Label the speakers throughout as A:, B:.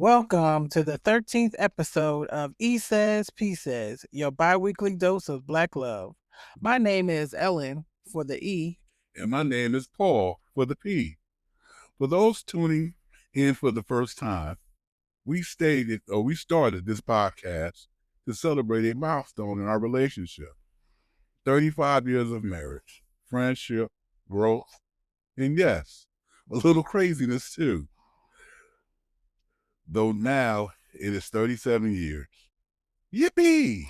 A: Welcome to the 13th episode of EzzTees, your bi-weekly dose of Black love. My name is Ellyn for the E.
B: And my name is Paul for the P. For those tuning in for the first time, we started this podcast to celebrate a milestone in our relationship. 35 years of marriage, friendship, growth, and yes, a little craziness too. Though now it is 37 years. Yippee!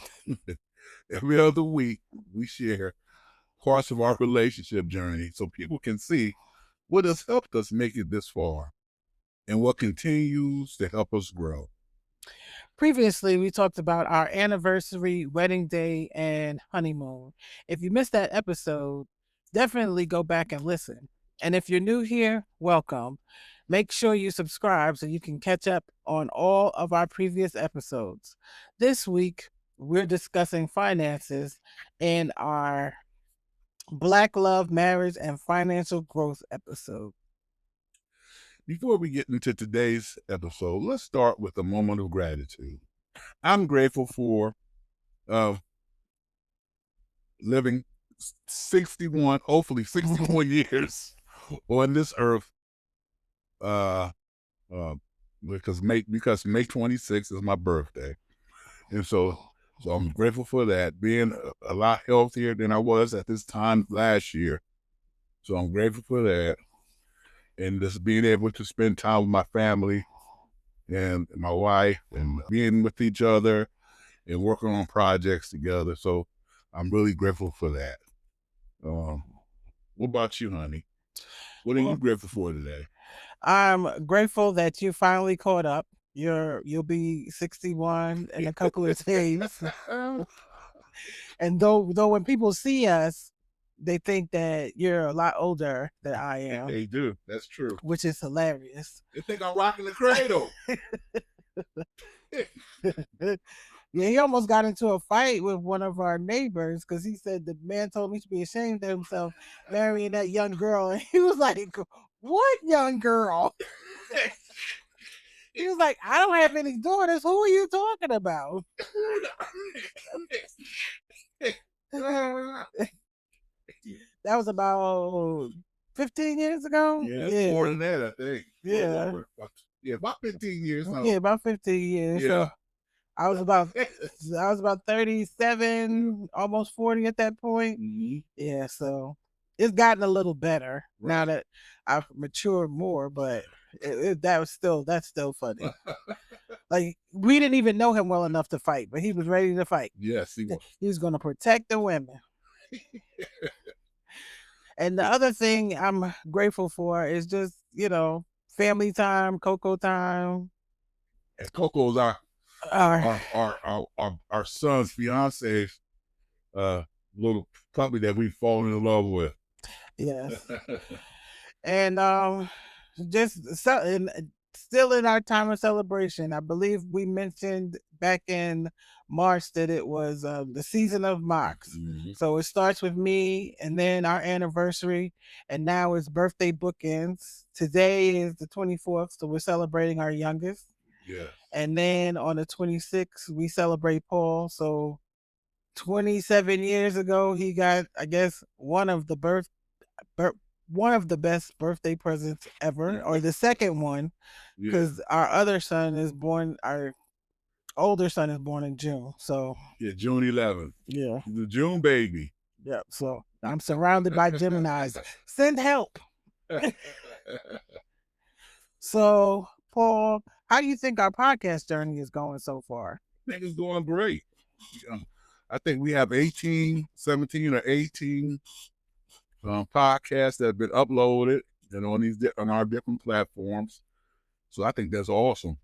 B: Every other week, we share parts of our relationship journey so people can see what has helped us make it this far and what continues to help us grow.
A: Previously, we talked about our anniversary, wedding day, and honeymoon. If you missed that episode, definitely go back and listen. And if you're new here, welcome. Make sure you subscribe so you can catch up on all of our previous episodes. This week, we're discussing finances in our Black Love, Marriage, and Financial Growth episode.
B: Before we get into today's episode, let's start with a moment of gratitude. I'm grateful for living 61, hopefully 61 years on this earth. Because May 26th is my birthday, and so I'm grateful for that. Being a lot healthier than I was at this time last year, so I'm grateful for that, and just being able to spend time with my family and my wife, and being with each other, and working on projects together. So I'm really grateful for that. What about you, honey? What are you grateful for today?
A: I'm grateful that you finally caught up. You'll be 61 in a couple of days. And though when people see us, they think that you're a lot older than I am.
B: They do. That's true.
A: Which is hilarious.
B: They think I'm rocking the cradle.
A: Yeah, he almost got into a fight with one of our neighbors because he said the man told me to be ashamed of himself marrying that young girl. And he was like, "What young girl?" He was like, "I don't have any daughters. Who are you talking about?" That was about 15 years ago.
B: Yeah, more than that, I think.
A: Yeah.
B: About 15 years now.
A: Yeah, about 15 years.
B: Yeah.
A: So I was about 37, almost 40 at that point.
B: Mm-hmm.
A: Yeah, so it's gotten a little better now that I've matured more, but that's still funny. Like, we didn't even know him well enough to fight, but he was ready to fight.
B: Yes, he was.
A: He was going to protect the women. And the other thing I'm grateful for is just, family time, Coco time.
B: And Coco's our son's fiance's little puppy that we've fallen in love with.
A: Yes. And still in our time of celebration, I believe we mentioned back in March that it was the season of Mox.
B: Mm-hmm.
A: So it starts with me and then our anniversary, and now it's birthday bookends. Today is the 24th, so we're celebrating our youngest.
B: Yeah.
A: And then on the 26th, we celebrate Paul. So 27 years ago, he got, I guess, one of the best birthday presents ever, or the second one, because our older son is born in June. So
B: yeah, June 11th.
A: Yeah,
B: the June baby.
A: Yeah, so I'm surrounded by Geminis. Send help. So, Paul, how do you think our podcast journey is going so far?
B: I think it's going great. I think we have 17 or 18 podcasts that have been uploaded and on our different platforms. So I think that's awesome.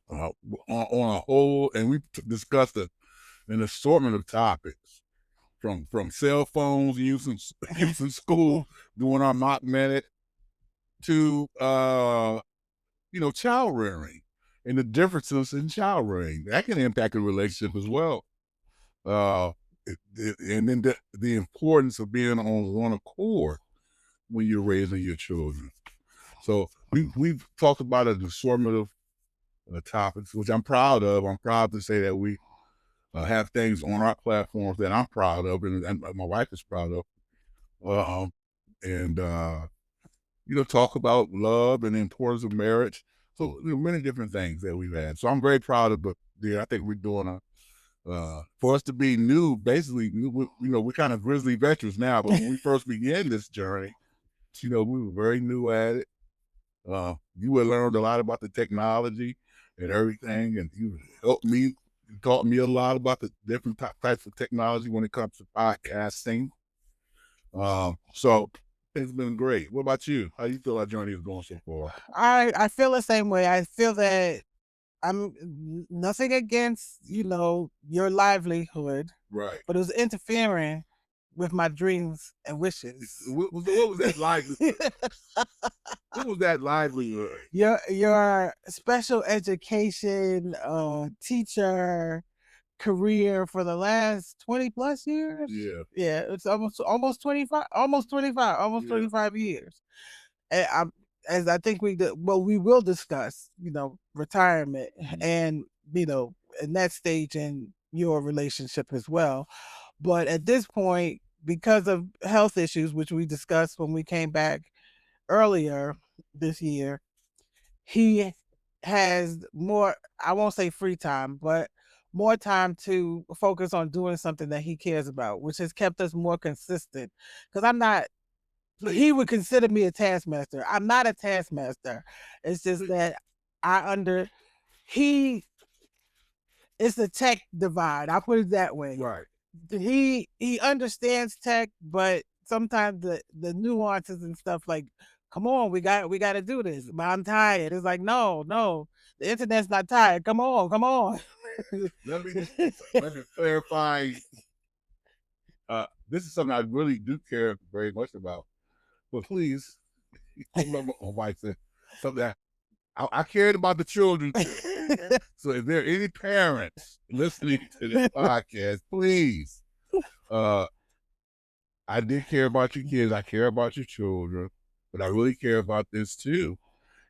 B: On a whole, and we've discussed an assortment of topics, from cell phones using school, doing our mock minute, to child rearing and the differences in child rearing that can impact a relationship as well. And then the importance of being on one accord when you're raising your children. So we've talked about an assortment topics, which I'm proud of. I'm proud to say that we have things on our platforms that I'm proud of, and my wife is proud of. Um, and talk about love and the importance of marriage. So many different things that we've had. So I'm very proud of it. Yeah, I think we're doing for us to be new, basically, we're kind of grizzly veterans now, but when we first began this journey, we were very new at it. You had learned a lot about the technology and everything, and you helped me, taught me a lot about the different types of technology when it comes to podcasting. So it's been great. What about you? How you feel our journey is going so far?
A: I feel the same way. I feel that I'm nothing against, your livelihood,
B: Right.
A: but it was interfering with my dreams and wishes.
B: What was that livelihood? What was that livelihood?
A: Your special education teacher career for the last 20 plus years. Yeah, it's almost 25, almost 25, almost 25 years. And as I think we will discuss, retirement and, in that stage in your relationship as well. But at this point, because of health issues, which we discussed when we came back earlier this year, he has more, I won't say free time, but more time to focus on doing something that he cares about, which has kept us more consistent. Because he would consider me a taskmaster. I'm not a taskmaster. It's just that he, it's a tech divide. I'll put it that way.
B: Right.
A: He understands tech, but sometimes the nuances and stuff, like, come on, we got to do this. But I'm tired. It's like, no, the internet's not tired. Come on.
B: Let me clarify. This is something I really do care very much about. But please, my wife said something that I cared about the children too. So if there are any parents listening to this podcast, please, I did care about your kids. I care about your children, but I really care about this too.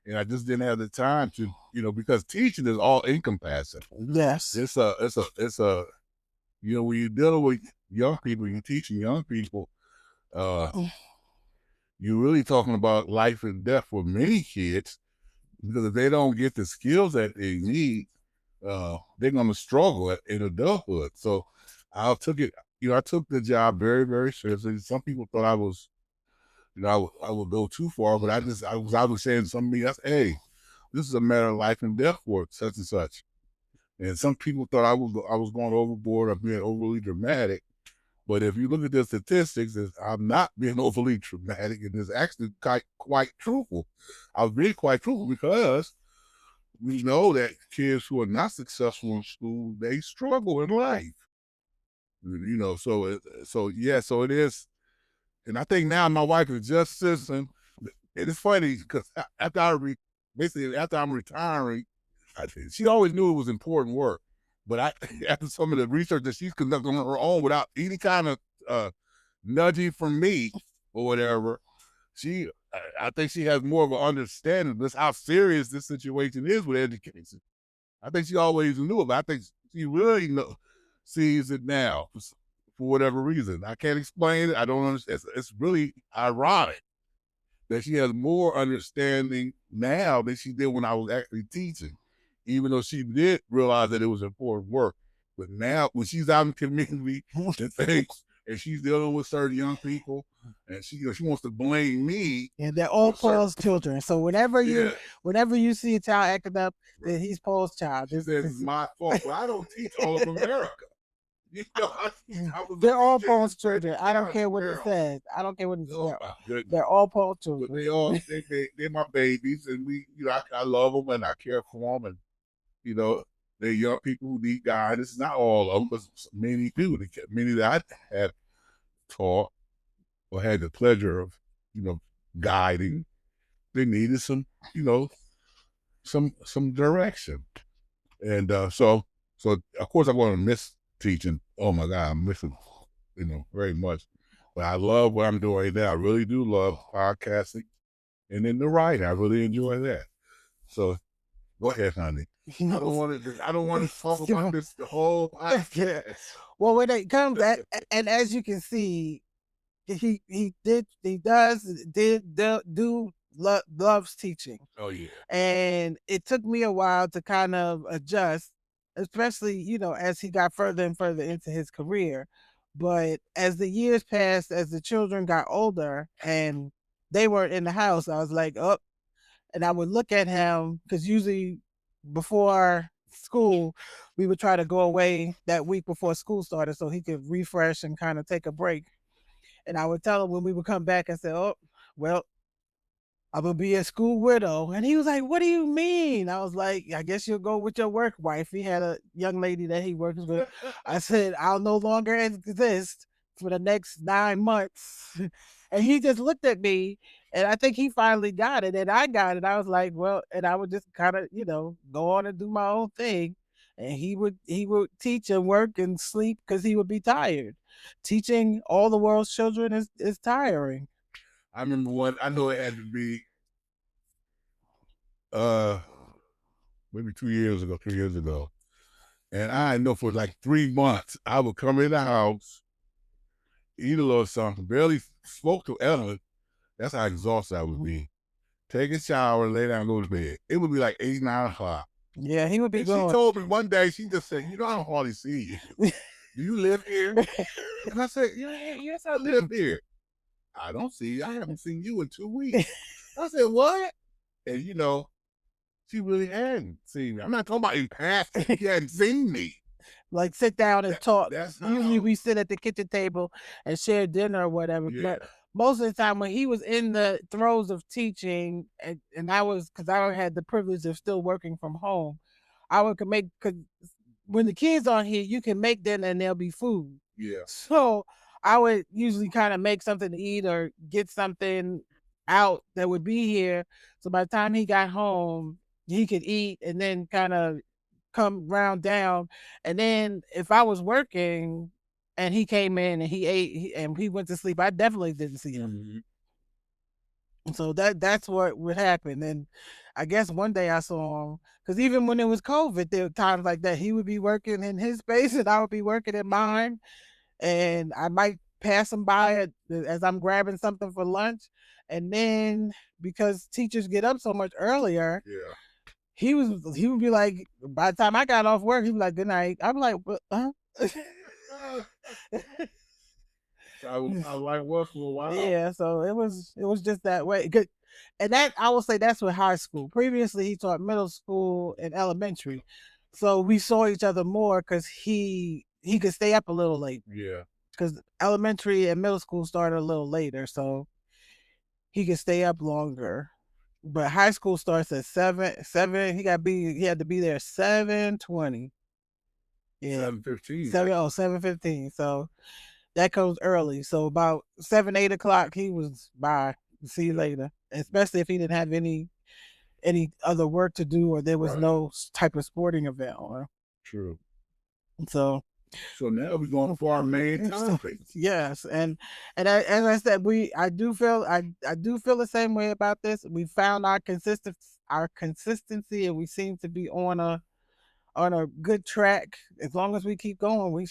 B: And I just didn't have the time to, because teaching is all encompassing.
A: Yes.
B: It's a, when you're dealing with young people, you're teaching young people, you're really talking about life and death for many kids, because if they don't get the skills that they need, they're going to struggle in adulthood. So I took the job very, very seriously. Some people thought I was, I would go too far, but I was saying to somebody, hey, this is a matter of life and death for such and such. And some people thought I was going overboard or being overly dramatic. But if you look at the statistics, I'm not being overly dramatic, and it's actually quite truthful. I was being quite truthful because we know that kids who are not successful in school, they struggle in life. So it is. And I think now my wife is just citizen. It is funny because after after I'm retiring, she always knew it was important work. But after some of the research that she's conducting on her own without any kind of nudging from me or whatever, I think she has more of an understanding of just how serious this situation is with education. I think she always knew it, but I think she really sees it now for whatever reason. I can't explain it. I don't understand. It's really ironic that she has more understanding now than she did when I was actually teaching, even though she did realize that it was important work. But now when she's out in the community and things, and she's dealing with certain young people, and she wants to blame me.
A: And they're all Paul's children. So whenever you see a child acting up, then he's Paul's child.
B: This is my fault. But I don't teach all of America.
A: They're all Paul's children. I don't care what it says. I don't care what it says. They're all Paul's children.
B: But they're my babies, and I love them and I care for them, and they're young people who need guidance. Not all of them, but many do. Many that I have taught or had the pleasure of, guiding. They needed some, some direction, and so of course I'm going to miss teaching. Oh my God, I'm missing, very much. But I love what I'm doing now. I really do love podcasting, and then the writing. I really enjoy that. So Go ahead, honey.
A: You know,
B: I don't want to talk about this the whole podcast.
A: Well, when it comes that, and as you can see, he loves teaching.
B: Oh yeah.
A: And it took me a while to kind of adjust, especially, as he got further and further into his career. But as the years passed, as the children got older and they weren't in the house, I was like, oh, and I would look at him because usually before school, we would try to go away that week before school started so he could refresh and kind of take a break. And I would tell him when we would come back and say, oh, well, I'm gonna be a school widow. And he was like, what do you mean? I was like, I guess you'll go with your work wife. He had a young lady that he works with. I said, I'll no longer exist for the next 9 months. And he just looked at me and I think he finally got it. And I got it. I was like, well, and I would just kind of, go on and do my own thing. And he would teach and work and sleep because he would be tired. Teaching all the world's children is tiring.
B: I remember one. I know it had to be maybe 2 years ago, 3 years ago. And I know for like 3 months, I would come in the house, eat a little something, barely spoke to Ellyn. That's how exhausted I would be. Take a shower, lay down, go to bed. It would be like 8, 9 o'clock.
A: Yeah, he would be
B: And
A: going.
B: she told me one day, she just said, I don't hardly see you. Do you live here? And I said, yes, I live here. I don't see you. I haven't seen you in 2 weeks. I said, what? And she really hadn't seen me. I'm not talking about in past. She hadn't seen me.
A: Like sit down and talk.
B: That's
A: Usually we sit at the kitchen table and share dinner or whatever.
B: Yeah.
A: But most of the time when he was in the throes of teaching, and I was, because I had the privilege of still working from home, I would make, because when the kids aren't here, you can make dinner and there'll be food.
B: Yeah.
A: So I would usually kind of make something to eat or get something out that would be here. So by the time he got home, he could eat and then kind of come round down. And then if I was working and he came in and he ate and he went to sleep, I definitely didn't see him. Mm-hmm. So that's what would happen. And I guess one day I saw him, because even when it was COVID, there were times like that. He would be working in his space and I would be working in mine. And I might pass him by as I'm grabbing something for lunch. And then because teachers get up so much earlier,
B: yeah,
A: he would be like, by the time I got off work, he was like, good night. I'm like, huh?
B: I like was for a while.
A: Yeah, so it was just that way. And that, I will say, that's with high school. Previously, he taught middle school and elementary, so we saw each other more because he could stay up a little late.
B: Yeah,
A: because elementary and middle school started a little later, so he could stay up longer. But high school starts at 7. He had to be there 7:20. Yeah,
B: 7:15.
A: 7:15. So that comes early. So about 7, 8 o'clock, he was bye. See you later. Especially if he didn't have any other work to do or there was no type of sporting event on.
B: True.
A: So
B: now we're going for our main topic.
A: Yes, and as I said, I do feel the same way about this. We found our consistency, and we seem to be on a good track. As long as we keep going, we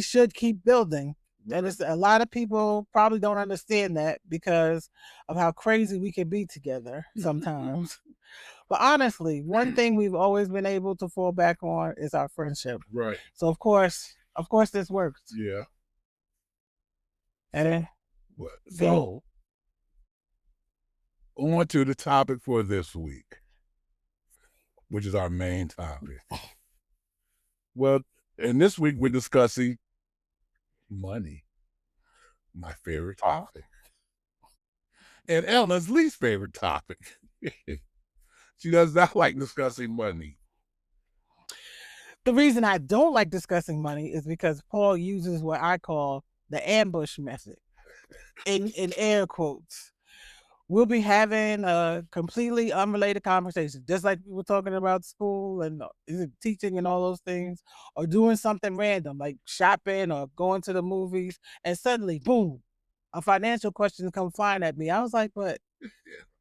A: should keep building. And it's a lot of people probably don't understand that because of how crazy we can be together sometimes. But honestly, one thing we've always been able to fall back on is our friendship.
B: Right.
A: So of course this works.
B: Yeah.
A: And
B: so on to the topic for this week, which is our main topic. Well, and this week we're discussing money, my favorite topic, and Ellyn's least favorite topic. She does not like discussing money.
A: The reason I don't like discussing money is because Paul uses what I call the ambush method, in air quotes. We'll be having a completely unrelated conversation, just like we were talking about school and teaching and all those things, or doing something random like shopping or going to the movies, and suddenly, boom, a financial question come flying at me. I was like, but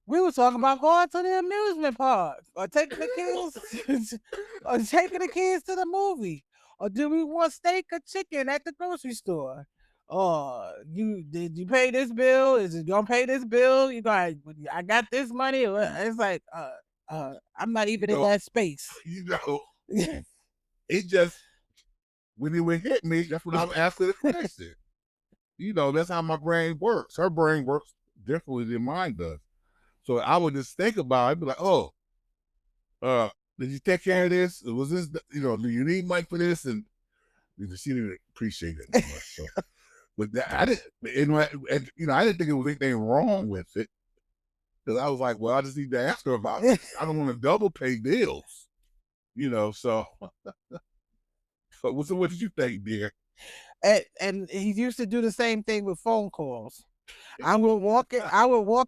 A: We were talking about going to the amusement park or taking the kids or taking the kids to the movie. Or do we want steak or chicken at the grocery store? Or did you pay this bill? Is it gonna pay this bill? You got I got this money. It's like I'm not even in that space.
B: It just when it would hit me, that's when I'm asking the question. That's how my brain works. Her brain works differently than mine does. So I would just think about it. I'd be like, oh, did you take care of this? Was this, do you need money for this? And she didn't appreciate it that much. So, but that, I didn't, I didn't think it was anything wrong with it. Because I was like, well, I just need to ask her about it. I don't want to double pay bills, so. So what did you think, dear?
A: And he used to do the same thing with phone calls. I would walk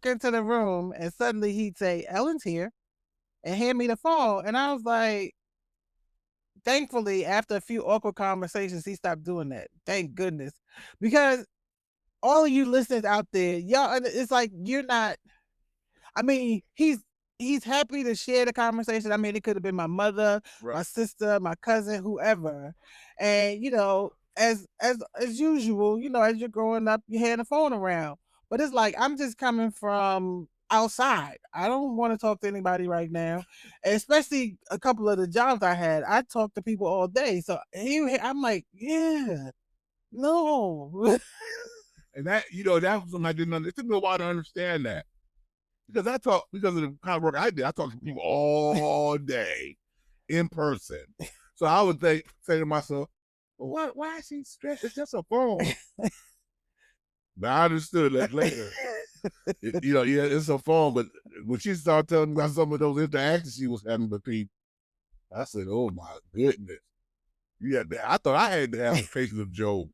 A: into the room and suddenly he'd say, Ellen's here, and hand me the phone. And I was like, thankfully, after a few awkward conversations, he stopped doing that. Thank goodness. Because all of you listeners out there, y'all, it's like you're not, I mean, he's happy to share the conversation. I mean, it could have been my mother, my sister, my cousin, whoever. And as usual, as you're growing up, you hand the phone around. But it's like I'm just coming from outside. I don't want to talk to anybody right now. And especially a couple of the jobs I had. I talk to people all day. So I'm like, yeah, no.
B: And that was something I didn't understand. It took me a while to understand that. Because of the kind of work I did, I talk to people all day in person. So I would say to myself, well, why is she stressed? It's just a phone. But I understood that later. It's a phone. But when she started telling me about some of those interactions she was having with people, I said, oh my goodness. Yeah, I thought I had to have the patience of Job.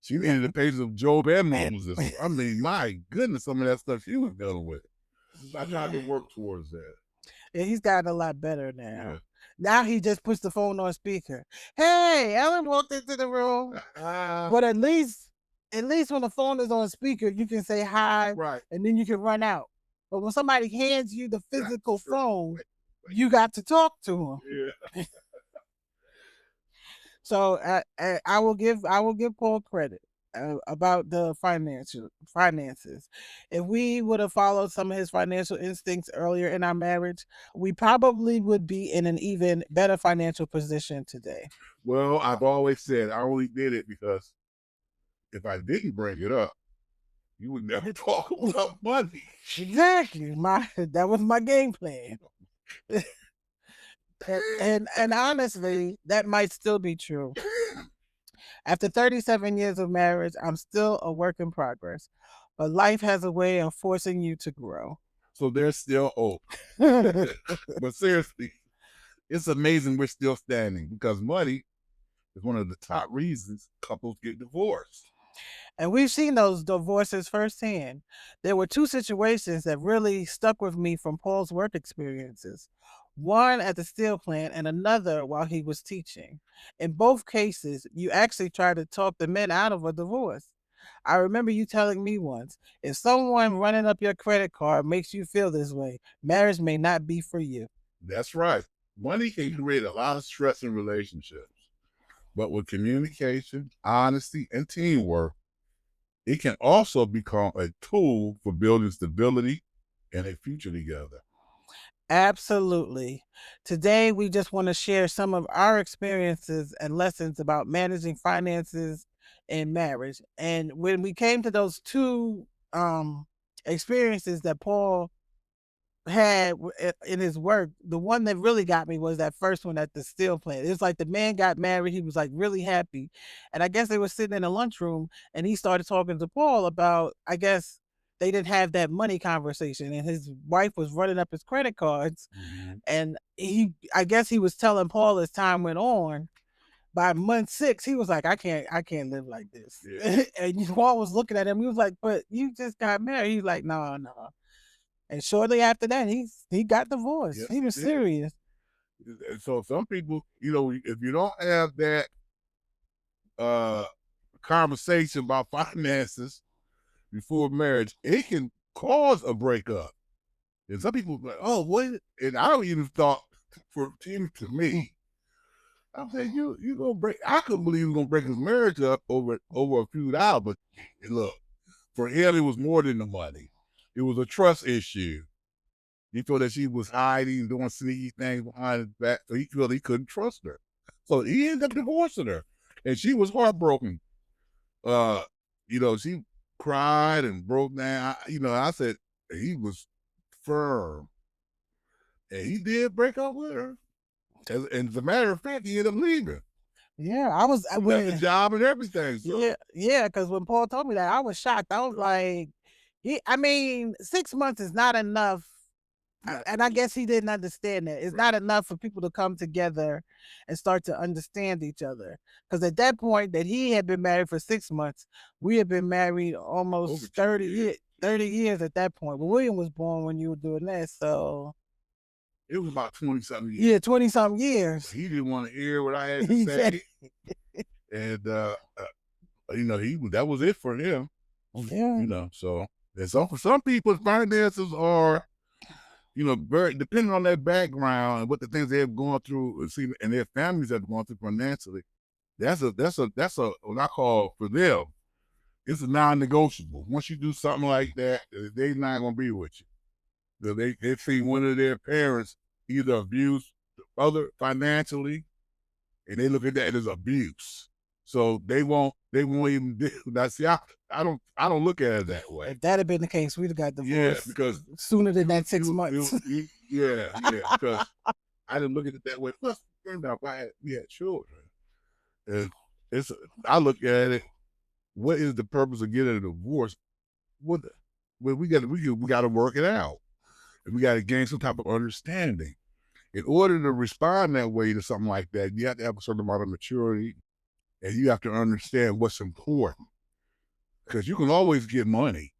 B: She needed the patience of Job and Moses. I mean, my goodness, some of that stuff she was dealing with. I tried to work towards that.
A: Yeah, he's gotten a lot better now. Yeah. Now he just puts the phone on speaker. Hey, Ellyn walked into the room. But at least when the phone is on speaker, you can say hi,
B: right,
A: and then you can run out. But when somebody hands you the physical phone, you got to talk to him. Yeah. So I will give Paul credit about the finances. If we would have followed some of his financial instincts earlier in our marriage, we probably would be in an even better financial position today.
B: Well, I've always said I only did it because if I didn't bring it up, you would never talk about money.
A: Exactly. That was my game plan. and honestly, that might still be true. After 37 years of marriage, I'm still a work in progress, but life has a way of forcing you to grow.
B: So there's still hope. But seriously, it's amazing we're still standing because money is one of the top reasons couples get divorced.
A: And we've seen those divorces firsthand. There were two situations that really stuck with me from Paul's work experiences. One at the steel plant and another while he was teaching. In both cases, you actually tried to talk the men out of a divorce. I remember you telling me once, if someone running up your credit card makes you feel this way, marriage may not be for you.
B: That's right. Money can create a lot of stress in relationships. But with communication, honesty, and teamwork, it can also become a tool for building stability and a future together.
A: Absolutely. Today, we just want to share some of our experiences and lessons about managing finances in marriage. And when we came to those two experiences that Paul had in his work, the one that really got me was that first one at the steel plant. It was like the man got married. He was like really happy. And I guess they were sitting in a lunchroom and he started talking to Paul about, I guess, they didn't have that money conversation and his wife was running up his credit cards. Mm-hmm. And I guess he was telling Paul as time went on, by month 6, he was like, I can't live like this. Yeah. And Paul was looking at him. He was like, but you just got married. He's like, no. And shortly after that, he got divorced. Yes, he was serious.
B: So some people, if you don't have that conversation about finances before marriage, it can cause a breakup. And some people like, oh, what? And I don't even thought for to me. I'm saying you gonna break. I couldn't believe he was gonna break his marriage up over a few dollars. But look, for him, it was more than the money. It was a trust issue. He felt that she was hiding, doing sneaky things behind his back, so he felt he couldn't trust her. So he ended up divorcing her, and she was heartbroken. Uh, she cried and broke down. I said he was firm, and he did break up with her. And as a matter of fact, he ended up leaving.
A: Yeah, I was
B: He left the job and everything. So.
A: yeah, because when Paul told me that, I was shocked. I was like, I mean, 6 months is not enough. And I guess he didn't understand that. It's not enough for people to come together and start to understand each other. Because at that point that he had been married for 6 months, we had been married almost 30 years at that point. But William was born when you were doing that, so
B: it was about 20-something years.
A: Yeah, 20-something years.
B: He didn't want to hear what I had to say. And that was it for him.
A: Yeah.
B: So for some people, finances are, very depending on their background and what the things they've gone through, and their families have gone through financially. That's a what I call for them. It's a non-negotiable. Once you do something like that, they're not gonna be with you. They see one of their parents either abuse the other financially, and they look at that as abuse. So they won't even do that. See, I don't look at it that way.
A: If that had been the case, we'd have got divorced.
B: Yeah, because
A: sooner than that 6 months.
B: Yeah, because I didn't look at it that way. Plus, turned out we had children, and I look at it. What is the purpose of getting a divorce? We got to work it out, and we got to gain some type of understanding. In order to respond that way to something like that, you have to have a certain amount of maturity, and you have to understand what's important. Because you can always get money,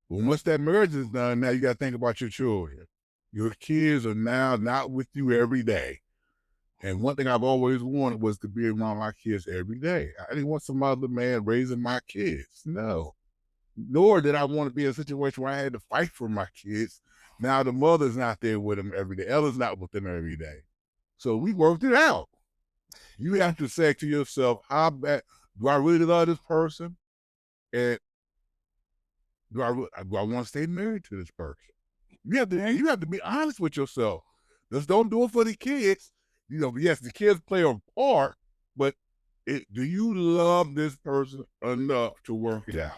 B: but once that marriage is done, now you got to think about your children. Your kids are now not with you every day. And one thing I've always wanted was to be around my kids every day. I didn't want some other man raising my kids. No. Nor did I want to be in a situation where I had to fight for my kids. Now the mother's not there with them every day. Ella's not with them every day. So we worked it out. You have to say to yourself, how bad do I really love this person? And do I want to stay married to this person? You have to be honest with yourself. Just don't do it for the kids. Yes, the kids play a part, but do you love this person enough to work it out?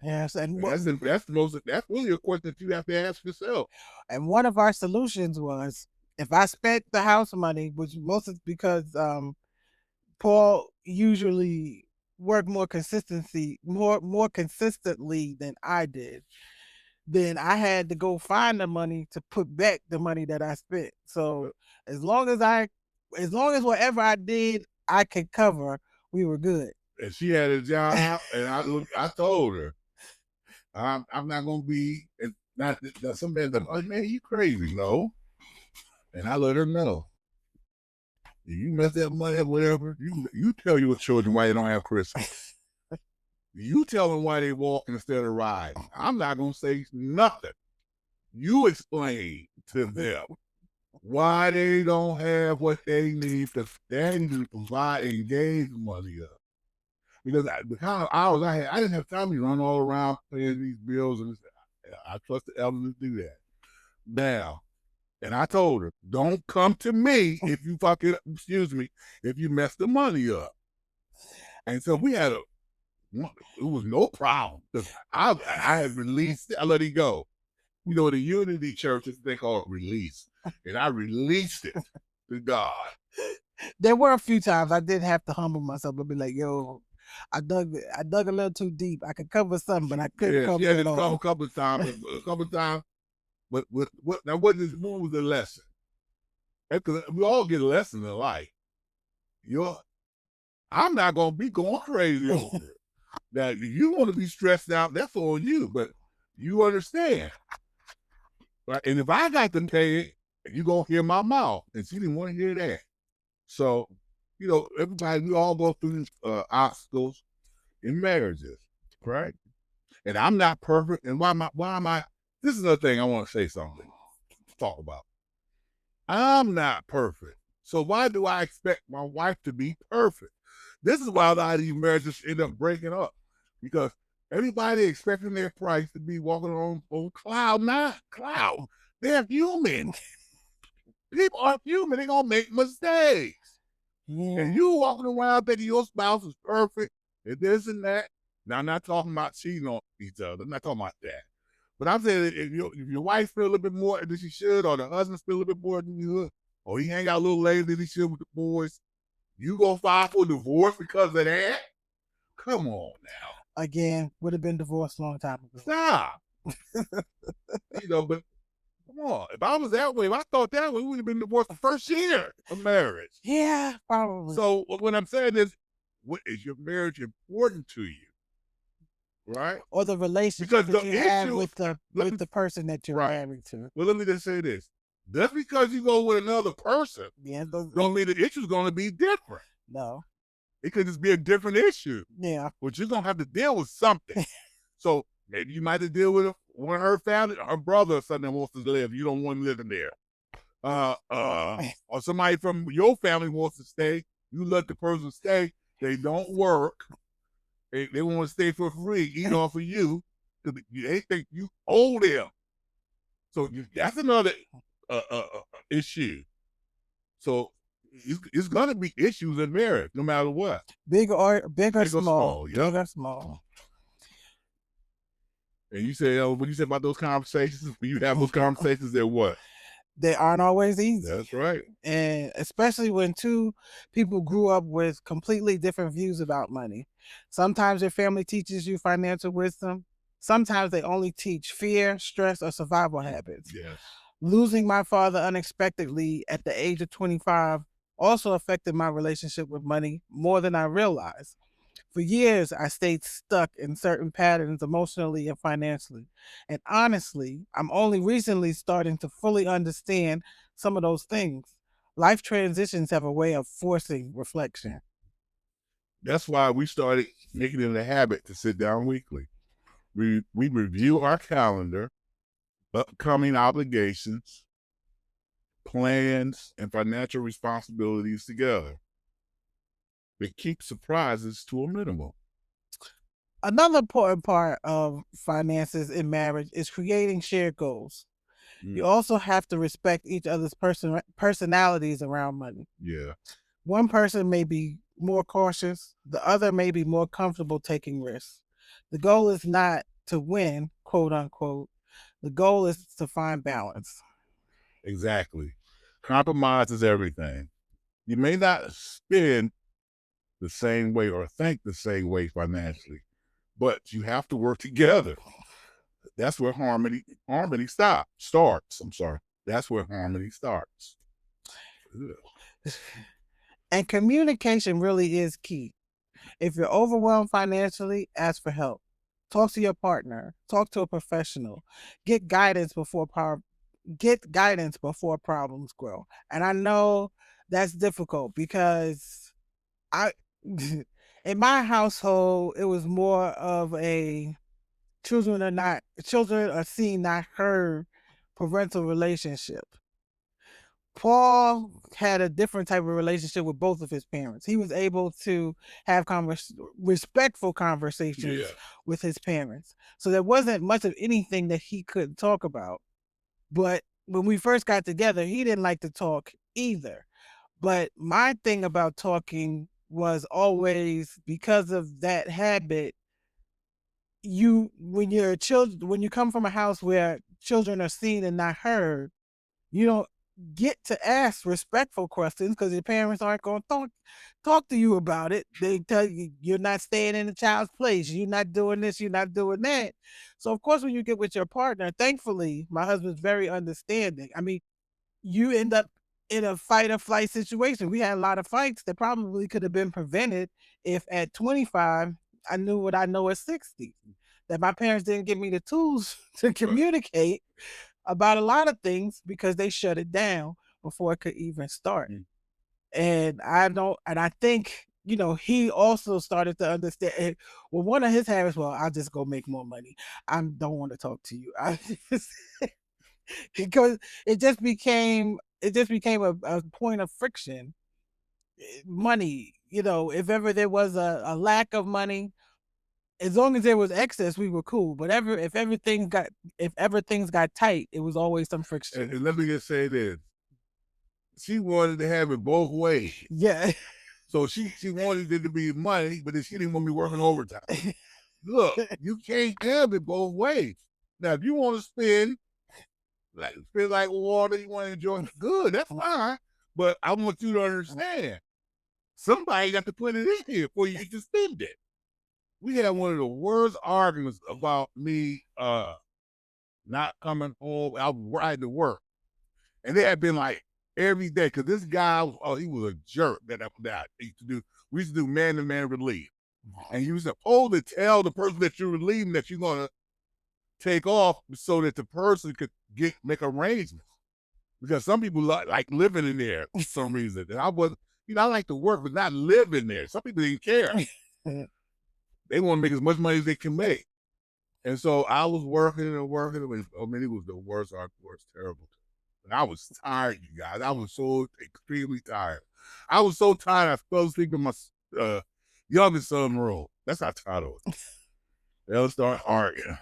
A: Yes, and
B: that's really a question that you have to ask yourself.
A: And one of our solutions was, if I spent the house money, which most is because Paul usually worked more consistently than I did, then I had to go find the money to put back the money that I spent. So as long as whatever I did I could cover, we were good.
B: And she had a job, and I told her, I'm not gonna be not somebody that, oh man, you crazy, no. And I let her know. If you mess that money up, whatever, you tell your children why they don't have Christmas. You tell them why they walk instead of riding. I'm not gonna say nothing. You explain to them why they don't have what they need to provide and gain the money up. Because the kind of hours I had, I didn't have time to run all around paying these bills, and I trusted Ellyn to do that. Now, and I told her, don't come to me if you if you mess the money up. And so we had it was no problem. I had released it. I let it go. The Unity Church is they call it release. And I released it to God.
A: There were a few times I did have to humble myself and be like, yo, I dug a little too deep. I could cover something, but I couldn't cover it all.
B: A couple of times. But what was the lesson? Because we all get a lesson in life. I'm not gonna be going crazy over it. Now, if you want to be stressed out, that's on you, but you understand. Right? And if I got to pay it, you're gonna hear my mouth. And she didn't want to hear that. So, everybody, we all go through these obstacles in marriages, right? And I'm not perfect. And why am I? This is another thing I want to say something. Talk about. I'm not perfect. So why do I expect my wife to be perfect? This is why a lot of these marriages end up breaking up. Because everybody expecting their price to be walking on cloud nine. Cloud. They're human. People are human. They're gonna make mistakes.
A: Yeah.
B: And you walking around thinking your spouse is perfect and this and that. Now, I'm not talking about cheating on each other. I'm not talking about that. But I'm saying if your wife feel a little bit more than she should, or the husband feel a little bit more than you should, or he hang out a little later than he should with the boys, you gonna file for divorce because of that? Come on now.
A: Again, would have been divorced a long time ago.
B: Stop. But come on. If I was that way, if I thought that way, we would have been divorced the first year of marriage.
A: Yeah, probably.
B: So what I'm saying is, what is your marriage important to you? Right?
A: Or the relationship that you have with the person that you're married to.
B: Well, let me just say this. Just because you go with another person, don't mean the issue's going to be different.
A: No.
B: It could just be a different issue.
A: Yeah.
B: But you're going to have to deal with something. So maybe you might have to deal with one of her family, her brother or something that wants to live. You don't want to live in there. Or somebody from your family wants to stay. You let the person stay. They don't work. They want to stay for free, eat off of you. They think you owe them. So that's another issue. So it's going to be issues in marriage, no matter what.
A: Big or small.
B: Yeah.
A: Big or small.
B: And you say, what you said about those conversations? When you have those conversations, they're what?
A: They aren't always easy.
B: That's right.
A: And especially when two people grew up with completely different views about money. Sometimes your family teaches you financial wisdom. Sometimes they only teach fear, stress, or survival habits.
B: Yes.
A: Losing my father unexpectedly at the age of 25 also affected my relationship with money more than I realized. For years, I stayed stuck in certain patterns emotionally and financially. And honestly, I'm only recently starting to fully understand some of those things. Life transitions have a way of forcing reflection.
B: That's why we started making it a habit to sit down weekly. We review our calendar, upcoming obligations, plans, and financial responsibilities together. It keeps surprises to a minimum.
A: Another important part of finances in marriage is creating shared goals. You also have to respect each other's personalities around money.
B: Yeah.
A: One person may be more cautious, the other may be more comfortable taking risks. The goal is not to win, quote unquote. The goal is to find balance.
B: Exactly. Compromise is everything. You may not spend the same way or think the same way financially, but you have to work together. That's where harmony starts. I'm sorry. That's where harmony starts.
A: And communication really is key. If you're overwhelmed financially, ask for help. Talk to your partner. Talk to a professional. Get guidance before problems grow. And I know that's difficult because in my household, it was more of a children are seen, not heard parental relationship. Paul had a different type of relationship with both of his parents. He was able to have respectful conversations with his parents. So there wasn't much of anything that he couldn't talk about. But when we first got together, he didn't like to talk either. But my thing about talking was always, because of that habit, when you come from a house where children are seen and not heard, you don't get to ask respectful questions because your parents aren't going to talk to you about it. They tell you you're not staying in the child's place, you're not doing this, you're not doing that. So of course, when you get with your partner, thankfully my husband's very understanding. I mean, you end up in a fight or flight situation. We had a lot of fights that probably could have been prevented if at 25 I knew what I know at 60, that my parents didn't give me the tools to communicate about a lot of things because they shut it down before it could even start. And I think he also started to understand. Well, one of his habits, well, I'll just go make more money. I don't want to talk to you. Because it just became a point of friction. Money, if ever there was a lack of money, as long as there was excess, we were cool. But if ever things got tight, it was always some friction.
B: And let me just say this: she wanted to have it both ways.
A: Yeah.
B: So she wanted it to be money, but then she didn't want me working overtime. Look, you can't have it both ways. Now, if you want to spend like water, you want to enjoy it, good, that's fine. But I want you to understand, somebody got to put it in here for you to spend it. We had one of the worst arguments about me not coming home. I was riding to work. And they had been like every day, because this guy, he was a jerk that I used to do. We used to do man-to-man relief. And you were supposed to tell the person that you're relieving that you're going to take off so that the person could make arrangements. Because some people like living in there for some reason. And I was, I like to work, but not live in there. Some people didn't care. They want to make as much money as they can make. And so I was working and working. It was the worst, terrible. And I was tired, you guys. I was so extremely tired. I was so tired, I fell asleep in my youngest son's room. That's how tired I was. Ellyn started arguing.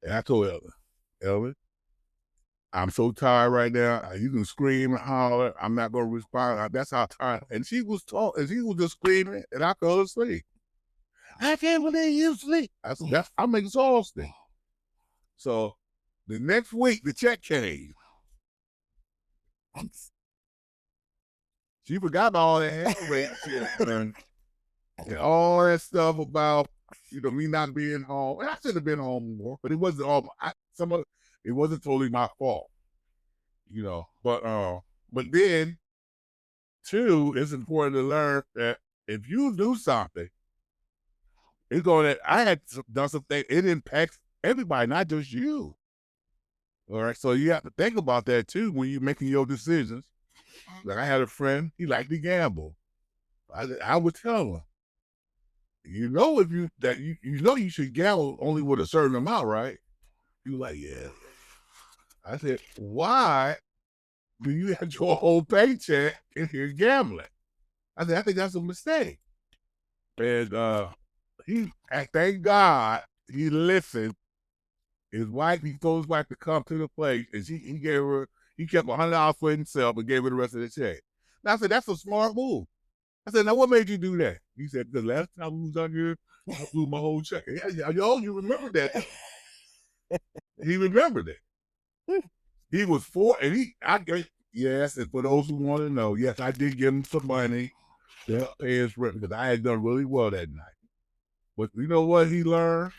B: And I told Ellyn, I'm so tired right now. You can scream and holler. I'm not going to respond. That's how tired. And she was just screaming, and I fell asleep. I can't believe you sleep. I said, I'm exhausted. So the next week, the check came. She forgot all that and all that stuff about me not being home. And I should have been home more, but it wasn't all. It wasn't totally my fault, But then, too, it's important to learn that if you do something, it's going to. I had done something. It impacts everybody, not just you. All right, so you have to think about that too when you're making your decisions. Like I had a friend, he liked to gamble. I would tell him, if you should gamble only with a certain amount, right? He was like, yeah. I said, why do you have your whole paycheck in here gambling? I said, I think that's a mistake. And thank God he listened. He told his wife to come to the place, and he kept $100 for himself and gave her the rest of the check. And I said, that's a smart move. I said, now what made you do that? He said, the last time we was out here, I blew my whole check. Yeah, you remember that. He remembered it. He was yes, and for those who want to know, yes, I did give him some money to pay his rent because I had done really well that night. But you know what he learned?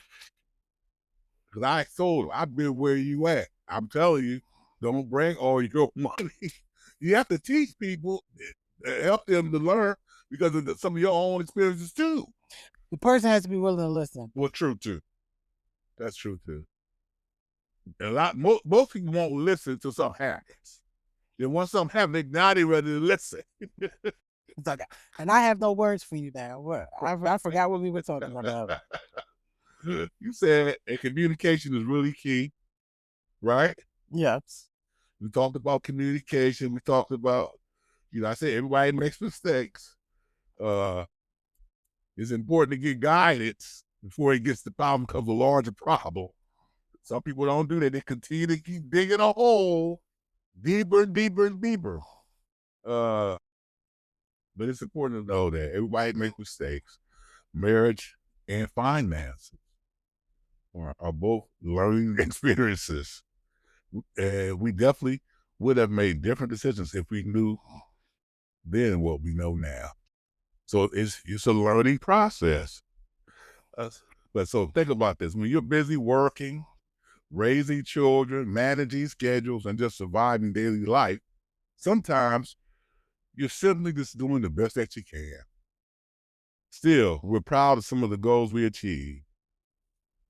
B: Because I told him, I've been where you at. I'm telling you, don't bring all your money. You have to teach people, help them to learn because of some of your own experiences too.
A: The person has to be willing to listen.
B: Well, true too. That's true too. Most people won't listen till something happens. Then once something happens, now they're ready to listen.
A: And I have no words for you now. What? I forgot what we were talking about.
B: You said communication is really key, right?
A: Yes.
B: We talked about communication. We talked about, I said everybody makes mistakes. It's important to get guidance before it gets the problem becomes a larger problem. Some people don't do that. They continue to keep digging a hole deeper and deeper and deeper. But it's important to know that everybody makes mistakes. Marriage and finances are both learning experiences. We definitely would have made different decisions if we knew then what we know now. So it's a learning process. But so think about this. When you're busy working, raising children, managing schedules, and just surviving daily life, sometimes you're simply just doing the best that you can. Still, we're proud of some of the goals we achieved.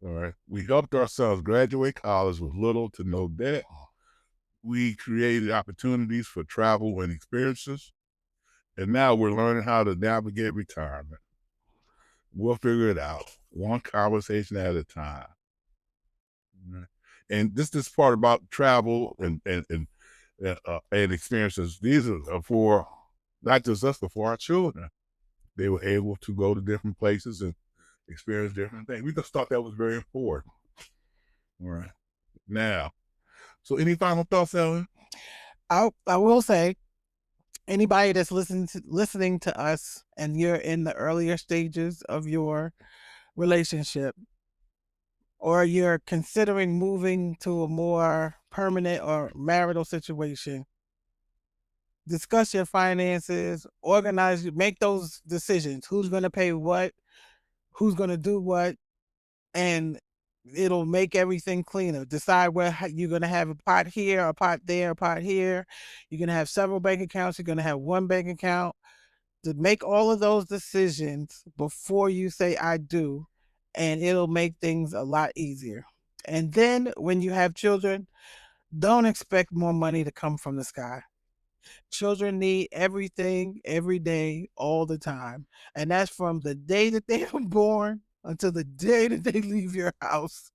B: All right. We helped our sons graduate college with little to no debt. We created opportunities for travel and experiences. And now we're learning how to navigate retirement. We'll figure it out, one conversation at a time. And this is part about travel and experiences. These are for not just us, but for our children. They were able to go to different places and experience different things. We just thought that was very important. All right. Now, so any final thoughts, Ellyn?
A: I will say, anybody that's listening to us and you're in the earlier stages of your relationship, or you're considering moving to a more permanent or marital situation, discuss your finances, organize, make those decisions. Who's going to pay what? Who's going to do what? And it'll make everything cleaner. Decide where you're going to have a pot here, a pot there, a pot here. You're going to have several bank accounts. You're going to have one bank account. To make all of those decisions before you say I do, and it'll make things a lot easier. And then when you have children, don't expect more money to come from the sky. Children need everything every day, all the time. And that's from the day that they are born until the day that they leave your house.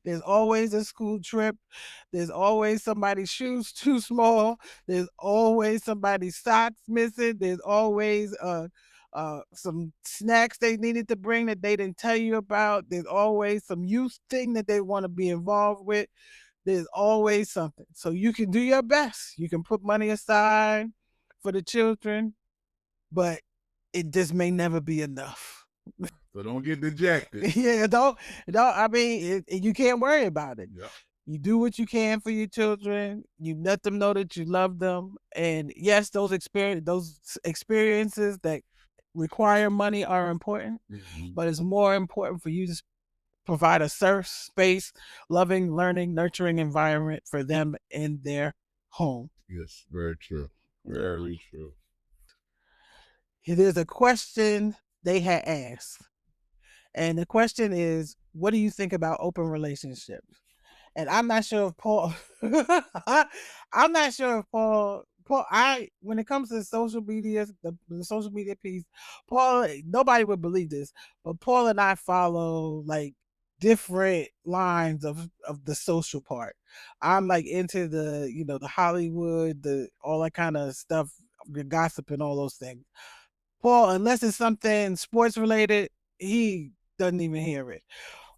A: There's always a school trip. There's always somebody's shoes too small. There's always somebody's socks missing. There's always some snacks they needed to bring that they didn't tell you about. There's always some youth thing that they want to be involved with. There's always something. So you can do your best. You can put money aside for the children, but it just may never be enough.
B: So don't get dejected.
A: Yeah, don't. I mean, you can't worry about it.
B: Yeah.
A: You do what you can for your children. You let them know that you love them, and yes, those experiences that require money are important, but it's more important for you to provide a safe space, loving, learning, nurturing environment for them in their home.
B: Yes, very true. Very true.
A: There's a question they had asked, and the question is, what do you think about open relationships? And I'm not sure if Paul, I'm not sure if Paul, when it comes to social media, the social media piece, Paul, nobody would believe this, but Paul and I follow like different lines of the social part. I'm like into the, the Hollywood, all that kind of stuff, the gossip and all those things. Paul, unless it's something sports related, he doesn't even hear it.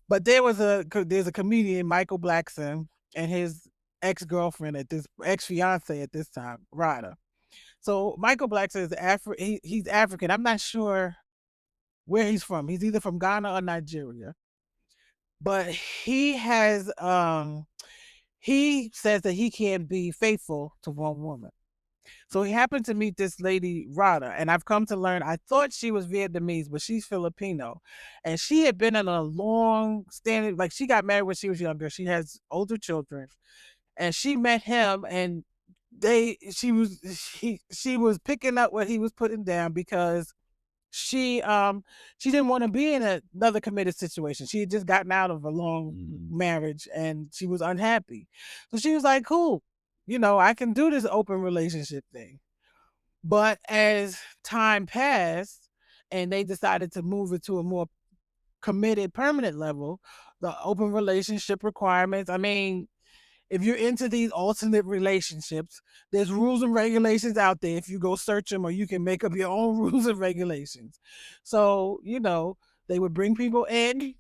A: But there's a comedian, Michael Blackson, and his ex-girlfriend ex fiance at this time, Rada. So Michael Blackson is he's African. I'm not sure where he's from. He's either from Ghana or Nigeria. But he says that he can't be faithful to one woman. So he happened to meet this lady, Rada, and I've come to learn, I thought she was Vietnamese, but she's Filipino. And she had been in a long standing, like she got married when she was younger. She has older children. And she met him, and she was picking up what he was putting down because she didn't want to be in another committed situation. She had just gotten out of a long marriage and she was unhappy. So she was like, cool, I can do this open relationship thing. But as time passed and they decided to move it to a more committed, permanent level, the open relationship requirements, I mean, if you're into these alternate relationships, there's rules and regulations out there. If you go search them, or you can make up your own rules and regulations. So, they would bring people in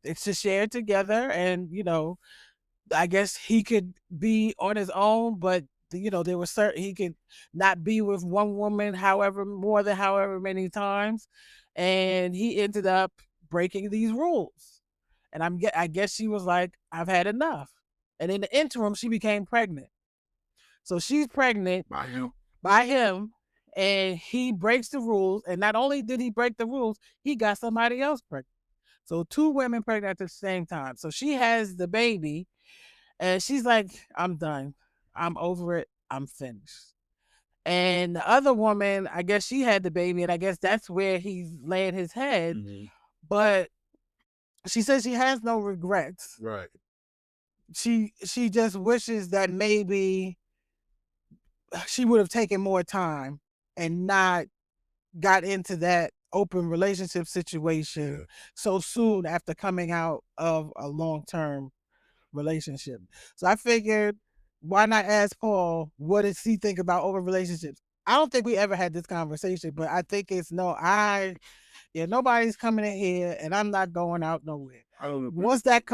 A: to share together, and, I guess he could be on his own, but there was certain, he could not be with one woman more than however many times. And he ended up breaking these rules. And I guess she was like, I've had enough. And in the interim, she became pregnant. So she's pregnant by him, and he breaks the rules. And not only did he break the rules, he got somebody else pregnant. So 2 women pregnant at the same time. So she has the baby, and she's like, I'm done. I'm over it. I'm finished. And the other woman, I guess she had the baby, and I guess that's where he's laying his head. But she says she has no regrets.
B: Right.
A: She just wishes that maybe she would have taken more time and not got into that open relationship situation so soon after coming out of a long-term relationship. So I figured, why not ask Paul, what does he think about open relationships? I don't think we ever had this conversation, but I think it's nobody's coming in here and I'm not going out nowhere. Once that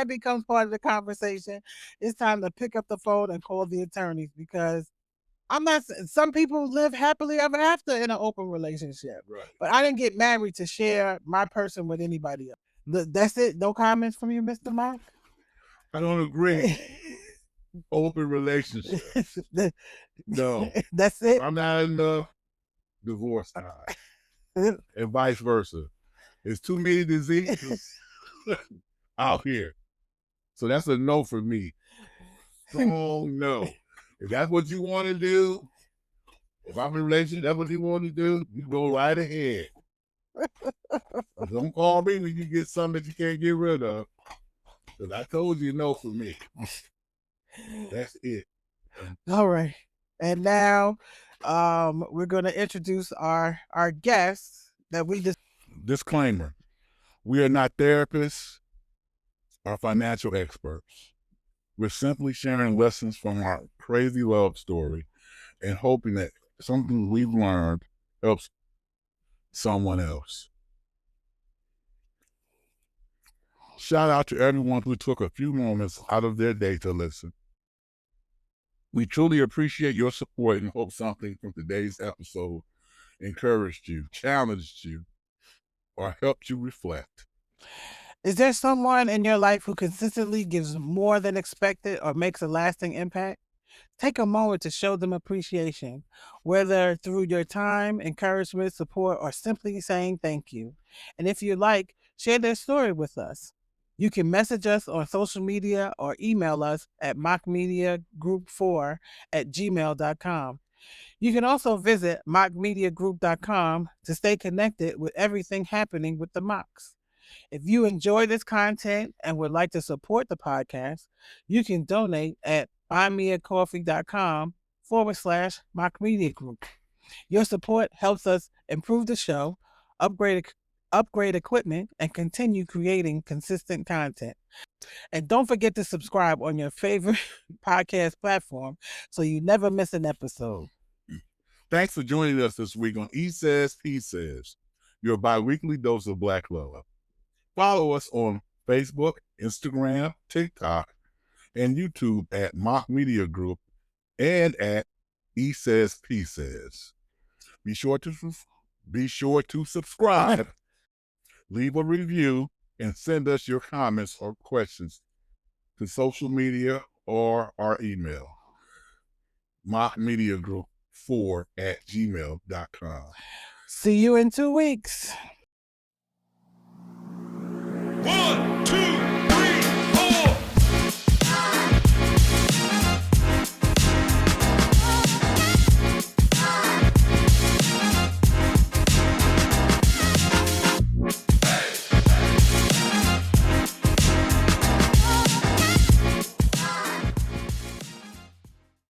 A: becomes part of the conversation, it's time to pick up the phone and call the attorneys, because I'm not. Some people live happily ever after in an open relationship,
B: Right.
A: but I didn't get married to share my person with anybody else. That's it. No comments from you, Mr. Mark?
B: I don't agree. Open relationship. No.
A: That's it.
B: I'm not in the divorce side. And vice versa. There's too many diseases out here. So that's a no for me. Strong no. If that's what you want to do, if I'm in a relationship, that's what you want to do, you go right ahead. Don't call me when you get something that you can't get rid of. Because I told you no for me. That's it.
A: All right. And now we're going to introduce our guests that we just.
B: Disclaimer. We are not therapists or financial experts. We're simply sharing lessons from our crazy love story and hoping that something we've learned helps someone else. Shout out to everyone who took a few moments out of their day to listen. We truly appreciate your support and hope something from today's episode encouraged you, challenged you, or helped you reflect.
A: Is there someone in your life who consistently gives more than expected or makes a lasting impact? Take a moment to show them appreciation, whether through your time, encouragement, support, or simply saying thank you. And if you like, share their story with us. You can message us on social media or email us at mockmediagroup4@gmail.com. You can also visit mockmediagroup.com to stay connected with everything happening with the Mocks. If you enjoy this content and would like to support the podcast, you can donate at buymeacoffee.com/Mock Media Group. Your support helps us improve the show, upgrade equipment, and continue creating consistent content. And don't forget to subscribe on your favorite podcast platform so you never miss an episode.
B: Thanks for joining us this week on EzzTees, your bi-weekly dose of Black love. Follow us on Facebook, Instagram, TikTok, and YouTube at Mock Media Group and at EzzTees. Be sure to subscribe, leave a review, and send us your comments or questions to social media or our email, mockmediagroup4@gmail.com.
A: See you in 2 weeks.
C: 1, 2.